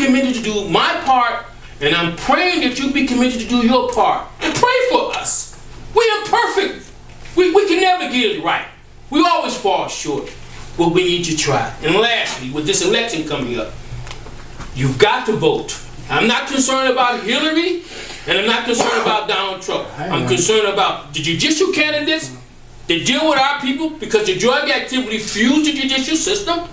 committed to do my part, and I'm praying that you be committed to do your part. And pray for us. We are imperfect. We can never get it right. We always fall short, but we need to try. And lastly, with this election coming up, you've got to vote. I'm not concerned about Hillary, and I'm not concerned about Donald Trump. I'm concerned about the judicial candidates that deal with our people, because the drug activity fuels the judicial system.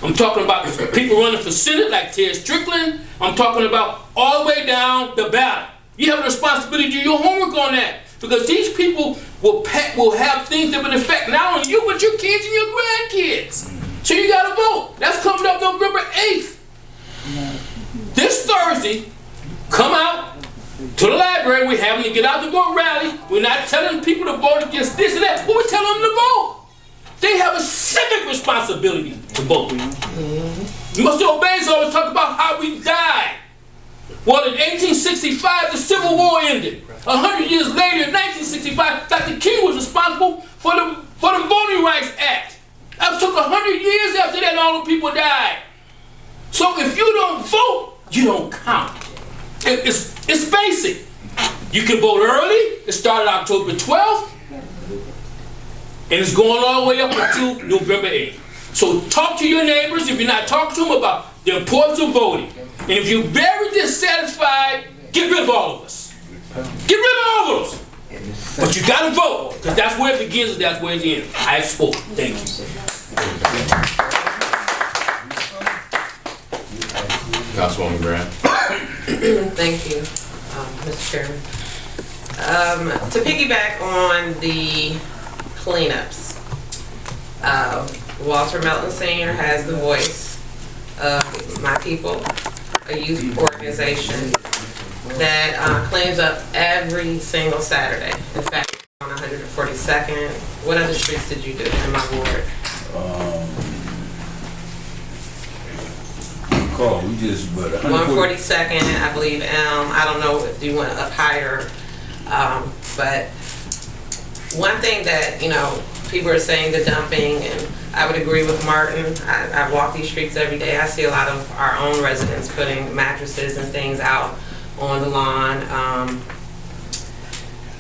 I'm talking about the people running for Senate like Ted Strickland. I'm talking about all the way down the ballot. You have a responsibility to do your homework on that, because these people will have things that will affect not only you, but your kids and your grandkids. So you got to vote. That's coming up November 8th. This Thursday, come out to the library. We're having to get out the vote rally. We're not telling people to vote against this and that, but we're telling them to vote. They have a civic responsibility to vote. Mr. Obeys always talk about how we died. Well, in 1865, the Civil War ended. 100 years later, in 1965, Dr. King was responsible for the Voting Rights Act. That took 100 years after that, and all the people died. So if you don't vote, you don't count. It's basic. You can vote early. It started October 12th. And it's going all the way up until November 8th. So talk to your neighbors if you're not talking to them about the importance of voting. And if you're very dissatisfied, get rid of all of us. Get rid of all of us. But you got to vote, because that's where it begins and that's where it ends. I have spoken. Thank you. Councilwoman Graham. Thank you, Mr. Chairman. To piggyback on the cleanups, Walter Melton Sr. has the voice of My People, a youth organization that cleans up every single Saturday. In fact, on 142nd, what other streets did you do in my ward? We just, but 142nd, I believe Elm. I don't know if you went up higher, but one thing that, people are saying the dumping, and I would agree with Martin. I walk these streets every day. I see a lot of our own residents putting mattresses and things out on the lawn.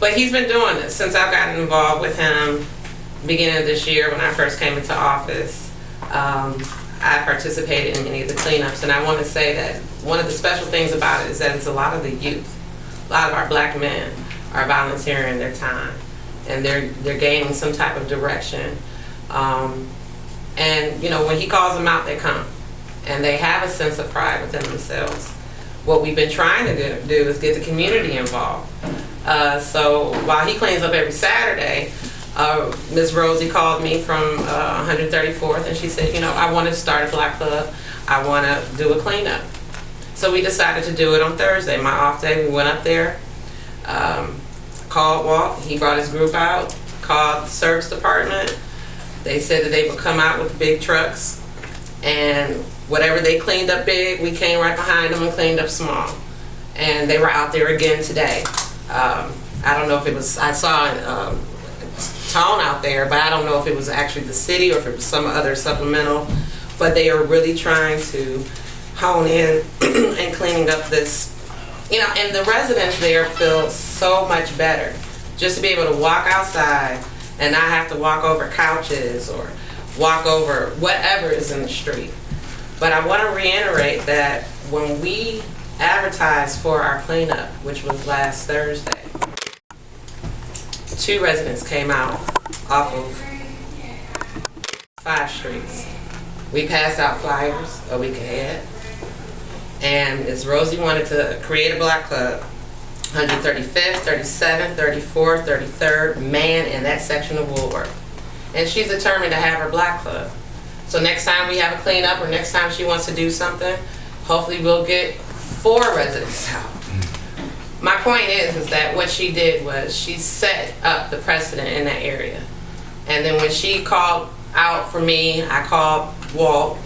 But he's been doing this since I've gotten involved with him beginning of this year when I first came into office. I participated in many of the cleanups, and I want to say that one of the special things about it is that it's a lot of the youth. A lot of our black men are volunteering their time, and they're gaining some type of direction. And when he calls them out, they come, and they have a sense of pride within themselves. What we've been trying to do is get the community involved. So while he cleans up every Saturday, Ms. Rosie called me from 134th, and she said, I want to start a black club. I want to do a cleanup. So we decided to do it on Thursday, my off day. We went up there, called Walt. He brought his group out, called the service department. They said that they would come out with big trucks, and whatever they cleaned up big, we came right behind them and cleaned up small. And they were out there again today. I don't know if it was, I saw Tone out there, but I don't know if it was actually the city or if it was some other supplemental, but they are really trying to hone in and cleaning up this, and the residents there feel so much better just to be able to walk outside and not have to walk over couches or walk over whatever is in the street. But I want to reiterate that when we advertised for our cleanup, which was last Thursday, 2 residents came out off of 5 streets. We passed out flyers a week ahead, and Ms. Rosie wanted to create a black club, 135th, 37th, 34th, 33rd, man in that section of Woolworth. And she's determined to have her black club. So next time we have a cleanup, or next time she wants to do something, hopefully we'll get 4 residents out. My point is that what she did was she set up the precedent in that area. And then when she called out for me, I called Walt,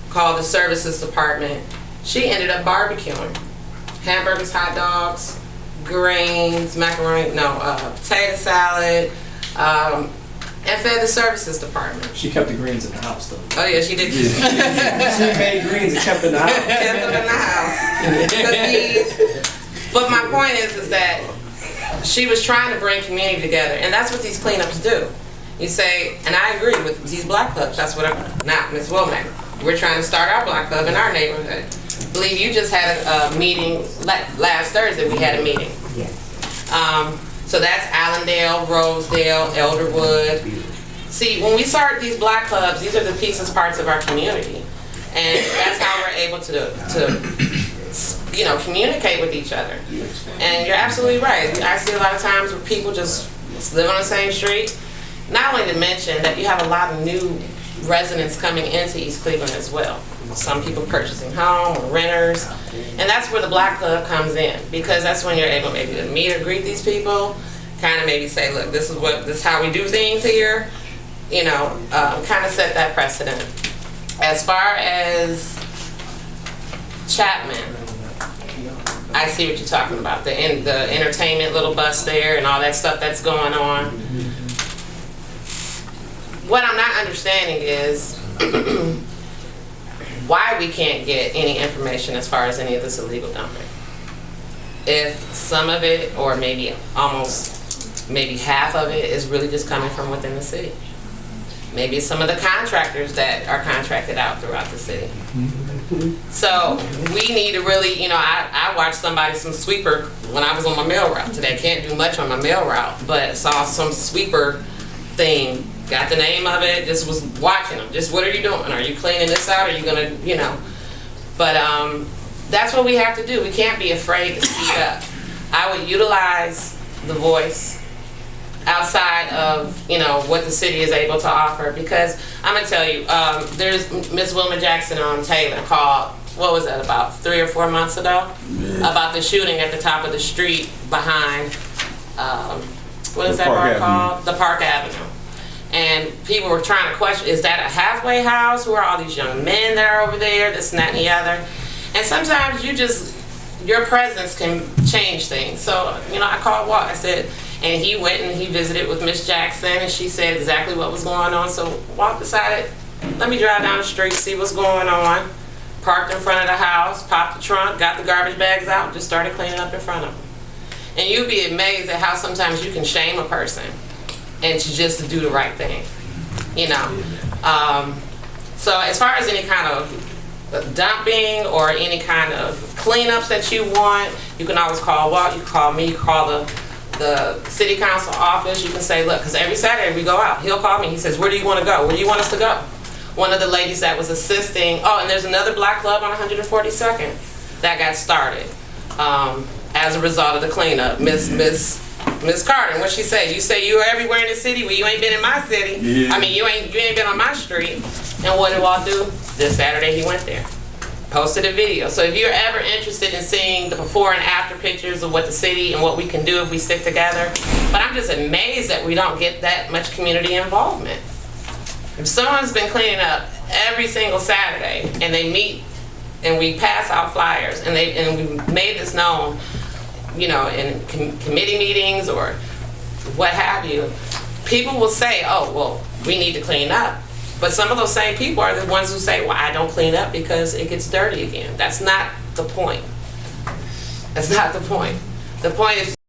called the services department. She ended up barbecuing hamburgers, hot dogs, greens, macaroni, potato salad, and fed the services department. She kept the greens in the house, though. Oh yeah, she did. She made greens and kept them in the house. Kept them in the house. But my point is that she was trying to bring community together, and that's what these cleanups do. You say, and I agree with these black clubs. That's what not Ms. Womack. We're trying to start our black club in our neighborhood. I believe you just had a meeting last Thursday. We had a meeting. So that's Allendale, Rosedale, Elderwood. See, when we start these black clubs, these are the pieces, parts of our community, and that's how we're able to communicate with each other. And you're absolutely right. I see a lot of times where people just live on the same street. Not only to mention that you have a lot of new residents coming into East Cleveland as well. Some people purchasing home or renters, and that's where the black club comes in, because that's when you're able maybe to meet or greet these people, kind of maybe say, look, this is how we do things here, kind of set that precedent. As far as Chapman, I see what you're talking about, the entertainment little bus there and all that stuff that's going on. What I'm not understanding is why we can't get any information as far as any of this illegal dumping. If some of it, or maybe half of it, is really just coming from within the city. Maybe some of the contractors that are contracted out throughout the city. So we need to really, I watched some sweeper when I was on my mail route today. Can't do much on my mail route, but saw some sweeper thing. Got the name of it, just was watching them. Just, what are you doing? Are you cleaning this out? Are you gonna, But that's what we have to do. We can't be afraid to speak up. I would utilize the voice outside of, what the city is able to offer, because I'm gonna tell you, there's Miss Wilma Jackson on Taylor called, what was that, about 3 or 4 months ago? About the shooting at the top of the street behind, what is that bar called? The Park Avenue. And people were trying to question, is that a halfway house? Who are all these young men that are over there? This and that and the other. And sometimes your presence can change things. So, I called Walt, I said, and he went and he visited with Miss Jackson, and she said exactly what was going on. So Walt decided, let me drive down the street, see what's going on. Parked in front of the house, popped the trunk, got the garbage bags out, just started cleaning up in front of them. And you'd be amazed at how sometimes you can shame a person and to do the right thing, So as far as any kind of dumping or any kind of cleanups that you want, you can always call Walt, you can call me, you can call the city council office. You can say, look, because every Saturday we go out. He'll call me, he says, where do you want to go? Where do you want us to go? One of the ladies that was assisting, and there's another black club on 142nd that got started as a result of the cleanup. Miss Carter, what she say? You say you were everywhere in the city, well, you ain't been in my city. Yeah. I mean, you ain't been on my street. And what did Walt do? This Saturday he went there, posted a video. So if you're ever interested in seeing the before and after pictures of what the city and what we can do if we stick together, but I'm just amazed that we don't get that much community involvement. If someone's been cleaning up every single Saturday and they meet and we pass out flyers and we made this known, in committee meetings or what have you, people will say, oh, well, we need to clean up. But some of those same people are the ones who say, well, I don't clean up because it gets dirty again. That's not the point. That's not the point. The point is